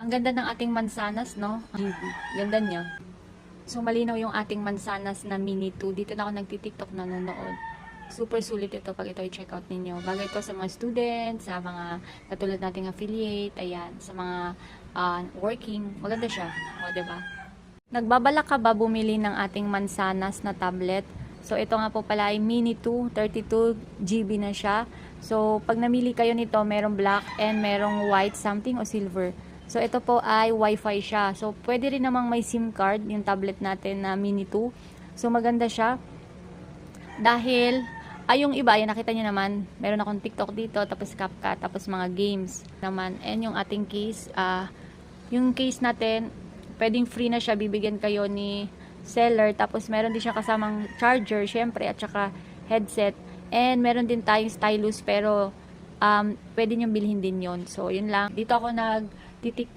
Ang ganda ng ating mansanas, no? Ganda niya. So, malinaw yung ating mansanas na Mini 2. Dito na ako nagtitiktok nanonood. Super sulit ito pag ito i-check out ninyo. Bagay ko sa mga students, sa mga katulad nating affiliate, ayan, sa mga working. Maganda siya. O, diba? Nagbabalak ka ba bumili ng ating mansanas na tablet? So, ito nga po pala ay Mini 2, 32 GB na siya. So, pag namili kayo nito, merong black and merong white something o silver. So, ito po ay Wi-Fi siya. So, pwede rin namang may SIM card yung tablet natin na Mini 2. So, maganda siya. Dahil, yung iba, yan nakita nyo naman, meron akong TikTok dito, tapos CapCut, tapos mga games naman. And yung ating case, yung case natin, pwedeng free na siya, bibigyan kayo ni seller. Tapos, meron din siya kasamang charger, syempre, at saka headset. And, meron din tayong stylus, pero, pwede nyo bilhin din yon. So, yun lang. Dito ako nag-TikTok